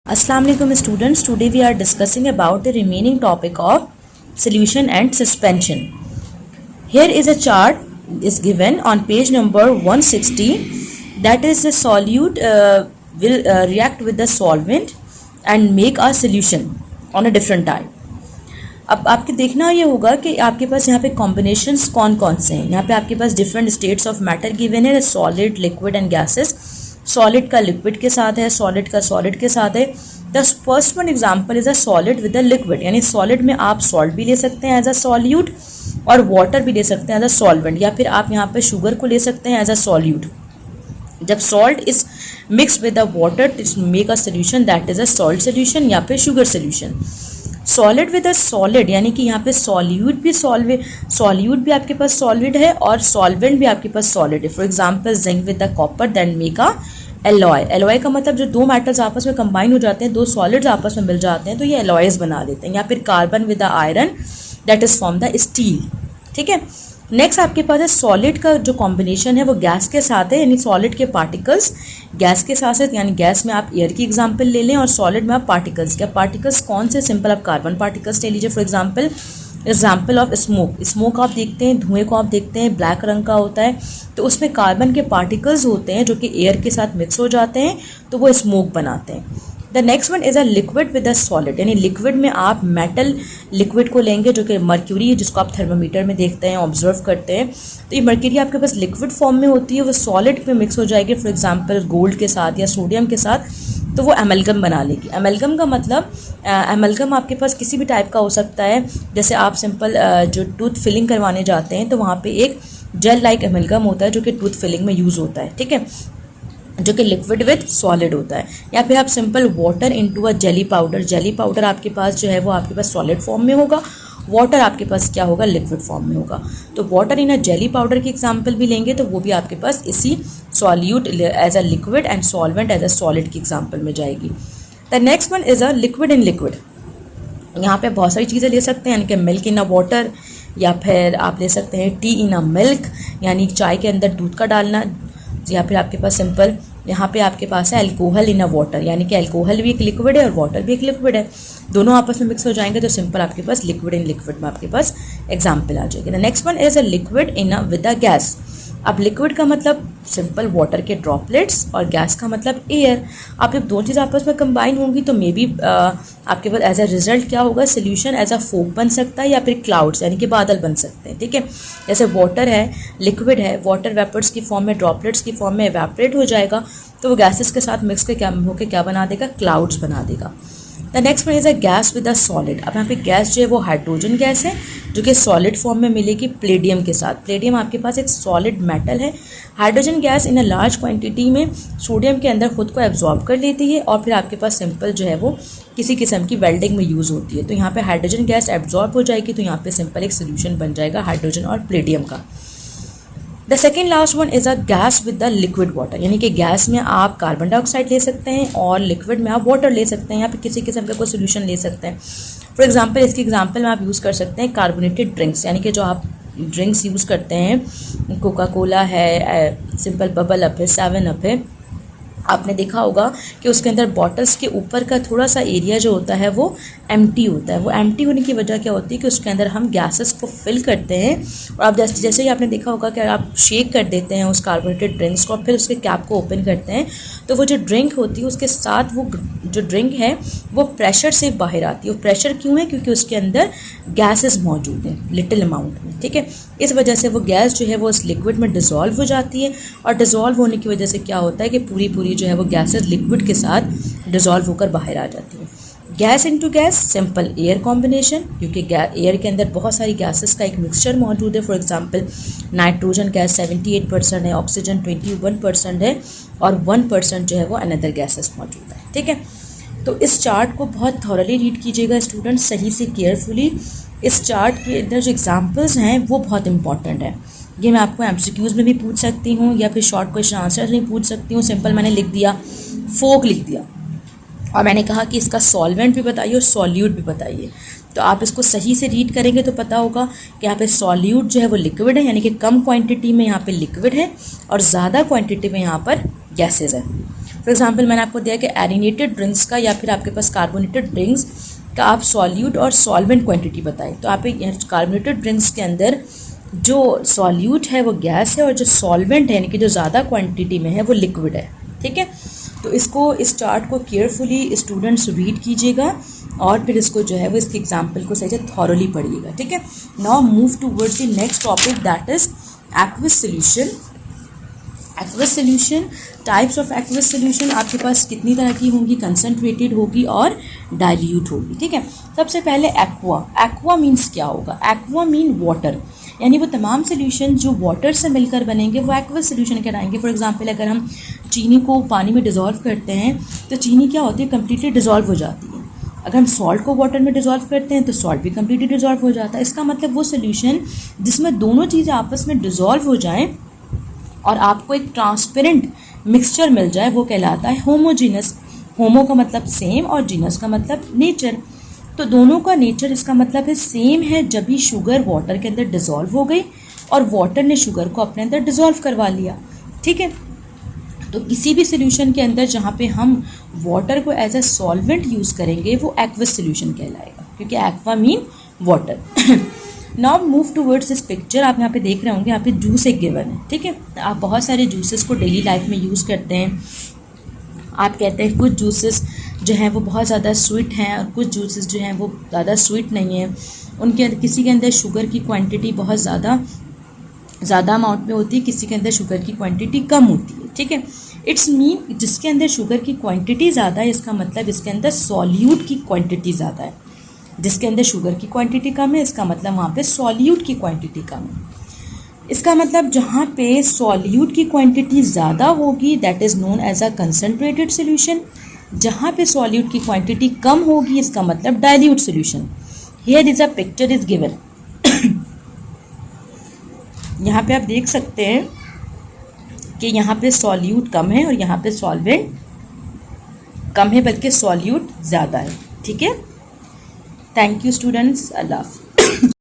Assalamu alaikum students. Today we are discussing about the remaining topic of solution and suspension. Here is a chart is given on page number 160, that is the solute will react with the solvent and make a solution on a different type. अब आपके देखना ये होगा कि आपके पास यहाँ पे combinations कौन कौन से हैं. यहाँ पे आपके पास different states of matter given है, solid, liquid and gases. Solid का लिक्विड के साथ है, सॉलिड का सॉलिड के साथ है. The first one example is a solid with a liquid, यानी सॉलिड में आप सॉल्ट भी ले सकते हैं एज अ सॉल्यूट और वाटर भी ले सकते हैं एज अ सॉल्वेंट, या फिर आप यहाँ पे शुगर को ले सकते हैं एज अ सॉल्यूट. जब salt is mix with the water to make a solution, that is a salt solution या फिर sugar solution. Solid with a solid, यानी कि यहाँ पे सॉल्यूट भी आपके पास सॉलिड है और सॉल्वेंट भी आपके पास सॉलिड है. For example zinc with the copper then make a alloy. Alloy का मतलब जो दो मेटल्स आपस में कंबाइन हो जाते हैं, दो सॉलिड्स आपस में मिल जाते हैं तो ये एलॉयज बना देते हैं. या फिर carbon with the iron that is from the steel. ठीक है. नेक्स्ट आपके पास है सॉलिड का जो कॉम्बिनेशन है वो गैस के साथ है, यानी सॉलिड के पार्टिकल्स गैस के साथ है, यानी गैस में आप एयर की एग्जांपल ले लें और सॉलिड में आप पार्टिकल्स. क्या पार्टिकल्स कौन से? सिंपल आप कार्बन पार्टिकल्स ले लीजिए. फॉर एग्जाम्पल ऑफ स्मोक आप देखते हैं, धुएं को आप देखते हैं ब्लैक रंग का होता है, तो उसमें कार्बन के पार्टिकल्स होते हैं जो कि एयर के साथ मिक्स हो जाते हैं तो वो स्मोक बनाते हैं. The next one is a liquid with a solid, यानी लिक्विड में आप मेटल लिक्विड को लेंगे जो कि मर्क्यूरी है, जिसको आप थर्मामीटर में देखते हैं, ऑब्जर्व करते हैं. तो ये मर्क्यूरी आपके पास लिक्विड फॉर्म में होती है, वो सॉलिड में मिक्स हो जाएगी. फॉर एग्जांपल गोल्ड के साथ या सोडियम के साथ, तो वो एमलगम बना लेगी. एमलगम का मतलब एमलगम आपके पास किसी भी टाइप का हो सकता है. जैसे आप सिंपल जो टूथ फिलिंग करवाने जाते हैं तो वहाँ पे एक जेल लाइक एमलगम होता है जो कि टूथ फिलिंग में यूज़ होता है. ठीक है, जो कि लिक्विड विद सॉलिड होता है. या फिर आप simple water into a jelly powder. Jelly powder आपके पास जो है वो आपके पास सॉलिड फॉर्म में होगा, वाटर आपके पास क्या होगा? लिक्विड फॉर्म में होगा. तो water in a jelly powder की एग्जांपल भी लेंगे तो वो भी आपके पास इसी solute as a liquid and solvent as a solid की एग्जांपल में जाएगी. The next one is a liquid in liquid. यहाँ पे बहुत सारी चीज़ें ले सकते हैं, यानी कि मिल्क इन अ वाटर, या फिर आप ले सकते हैं टी इन अ मिल्क, यानी चाय के अंदर दूध का डालना. या फिर आपके पास सिंपल यहाँ पे आपके पास है अल्कोहल इन अ वाटर, यानी कि अल्कोहल भी एक लिक्विड है और वाटर भी एक लिक्विड है, दोनों आपस में मिक्स हो जाएंगे तो सिंपल आपके पास लिक्विड इन लिक्विड में आपके पास एग्जाम्पल आ जाएगी. The next one is a liquid in a with a gas. अब लिक्विड का मतलब सिंपल वाटर के ड्रॉपलेट्स और गैस का मतलब एयर. आप जब दो चीज़ आपस में कंबाइन होंगी तो मे बी आपके पास एज अ रिजल्ट क्या होगा? सोल्यूशन एज अ फोक बन सकता है या फिर क्लाउड्स यानी कि बादल बन सकते हैं. ठीक है, जैसे वाटर है, लिक्विड है, वाटर वेपर्स की फॉर्म में, ड्रॉपलेट्स की फॉर्म में एवेपरेट हो जाएगा तो वो गैसेस के साथ मिक्स के क्या होकर क्या बना देगा? क्लाउड्स बना देगा. The next one is a gas with a solid. अब यहाँ पे गैस जो है वो हाइड्रोजन गैस है जो कि सॉलिड फॉर्म में मिलेगी प्लेडियम के साथ. प्लेडियम आपके पास एक सॉलिड मेटल है. Hydrogen gas in a large quantity में सोडियम के अंदर खुद को एब्जॉर्ब कर लेती है और फिर आपके पास सिंपल जो है वो किसी किस्म की वेल्डिंग में यूज़ होती है. तो यहाँ पे हाइड्रोजन गैस एब्जॉर्ब हो जाएगी तो यहाँ पे सिंपल एक सोल्यूशन बन जाएगा हाइड्रोजन और प्लेडियम का. The second last one is a gas with the liquid water, यानी कि गैस में आप कार्बन डाइऑक्साइड ले सकते हैं और लिक्विड में आप वाटर ले सकते हैं या फिर किसी किस्म का कोई सोल्यूशन ले सकते हैं. फॉर एग्जांपल इसकी एग्जांपल में आप यूज़ कर सकते हैं कार्बोनेटेड ड्रिंक्स, यानी कि जो आप ड्रिंक्स यूज़ करते हैं, कोका कोला है, सिंपल बबल अप है, 7 अप है. आपने देखा होगा कि उसके अंदर बॉटल्स के ऊपर का थोड़ा सा एरिया जो होता है वो एम्प्टी होता है. वो एम्प्टी होने की वजह क्या होती है कि उसके अंदर हम गैसेस को फिल करते हैं और आप जैसे ही आपने देखा होगा कि आप शेक कर देते हैं उस कार्बोनेटेड ड्रिंक्स को और फिर उसके कैप को ओपन करते हैं तो वो जो ड्रिंक होती है उसके साथ वो जो ड्रिंक है वो प्रेशर से बाहर आती है. वो प्रेशर क्यों है? क्योंकि उसके अंदर गैसेस मौजूद हैं लिटिल अमाउंट में. ठीक है, इस वजह से वो गैस जो है वो उस लिक्विड में डिज़ोल्व हो जाती है और डिज़ोल्व होने की वजह से क्या होता है कि पूरी जो है वो गैसेस लिक्विड के साथ डिज़ोल्व होकर बाहर आ जाती है. Gas into gas, simple air combination, क्योंकि एयर के अंदर बहुत सारी गैसेस का एक मिक्सचर मौजूद है. फॉर एग्जांपल नाइट्रोजन गैस 78% है, ऑक्सीजन 21% है और 1% जो है वो अनदर गैसेस मौजूद है. ठीक है, तो इस चार्ट को बहुत थॉरली रीड कीजिएगा स्टूडेंट, सही से केयरफुली. इस चार्ट के अंदर जो एग्जाम्पल्स हैं वो बहुत इंपॉर्टेंट है. ये मैं आपको एमसीक्यूज़ में भी पूछ सकती हूँ या फिर शॉर्ट क्वेश्चन आंसर नहीं पूछ सकती हूँ. सिंपल मैंने लिख दिया, फोक लिख दिया और मैंने कहा कि इसका सॉल्वेंट भी बताइए और सॉल्यूट भी बताइए. तो आप इसको सही से रीड करेंगे तो पता होगा कि यहाँ पे सॉल्यूट जो है वो लिक्विड है, यानी कि कम क्वांटिटी में यहाँ पे लिक्विड है और ज़्यादा क्वांटिटी में यहाँ पर गैसेज है. फॉर एग्जांपल मैंने आपको दिया कि एरिनेटेड ड्रिंक्स का या फिर आपके पास कार्बोनेटेड ड्रिंक्स का आप सॉल्यूट और सॉल्वेंट क्वांटिटी बताएं, तो आप कार्बोनेटेड ड्रिंक्स के अंदर जो सॉल्यूट है वो गैस है और जो सॉल्वेंट है यानी कि जो ज़्यादा क्वांटिटी में है वो लिक्विड है, ठीक है। तो इसको इस चार्ट को केयरफुली स्टूडेंट्स रीड कीजिएगा और फिर इसको जो है वो इसके एग्जाम्पल को सही से थॉरली पढ़िएगा, ठीक है। Now move towards the next topic that is aqueous solution. Aqueous solution, types of aqueous solution आपके पास कितनी तरह की होंगी, कंसनट्रेटेड होगी और डाइल्यूट होगी, ठीक है। सबसे पहले एक्वा। एक्वा मीन्स क्या होगा? एक्वा मीन वाटर, यानी वो तमाम सोल्यूशन जो वाटर से मिलकर बनेंगे वो एक्वस सोल्यूशन कहलाएंगे। फॉर एग्जांपल अगर हम चीनी को पानी में डिज़ोल्व करते हैं तो चीनी क्या होती है, कम्प्लीटली डिज़ोल्व हो जाती है। अगर हम सॉल्ट को वाटर में डिज़ोल्व करते हैं तो सॉल्ट भी कम्प्लीटली डिज़ोल्व हो जाता है। इसका मतलब वो सोल्यूशन जिसमें दोनों चीज़ें आपस में डिज़ोल्व हो जाएँ और आपको एक ट्रांसपेरेंट मिक्सचर मिल जाए वो कहलाता है होमोजीनस। होमो का मतलब सेम और जीनस का मतलब नेचर। तो दोनों का नेचर इसका मतलब है सेम है जब भी शुगर वाटर के अंदर डिज़ोल्व हो गई और वाटर ने शुगर को अपने अंदर डिज़ोल्व करवा लिया, ठीक है। तो किसी भी सोल्यूशन के अंदर जहाँ पे हम वाटर को एज ए सॉल्वेंट यूज़ करेंगे वो एक्वस सोल्यूशन कहलाएगा, क्योंकि aqua mean water. Now move towards this picture. आप यहाँ पे देख रहे होंगे, यहाँ पे जूस एक गिवन है, ठीक है। आप बहुत सारे जूसेस को डेली लाइफ में यूज़ करते हैं। आप कहते हैं कुछ जूसेस जो हैं वो बहुत ज़्यादा स्वीट हैं और कुछ जूसेस जो हैं वो ज़्यादा स्वीट नहीं हैं। उनके किसी के अंदर शुगर की क्वांटिटी बहुत ज़्यादा अमाउंट में होती है, किसी के अंदर शुगर की क्वांटिटी कम होती है, ठीक है। इट्स मीन जिसके अंदर शुगर की क्वांटिटी ज़्यादा है इसका मतलब इसके अंदर सॉल्यूट की क्वांटिटी ज़्यादा है। जिसके अंदर शुगर की क्वांटिटी कम है इसका मतलब वहाँ पे सॉल्यूट की क्वांटिटी कम है। इसका मतलब जहाँ पे सॉल्यूट की क्वांटिटी ज़्यादा होगी that is known as a concentrated solution. जहाँ पे सॉल्यूट की क्वांटिटी कम होगी इसका मतलब dilute solution. Here is a picture is given. यहाँ पे आप देख सकते हैं कि यहाँ पे सॉल्यूट कम है और यहाँ पे सॉल्वेंट कम है, बल्कि सॉल्यूट ज़्यादा है, ठीक है। थैंक यू स्टूडेंट्स, अल्लाह हाफ़िज़।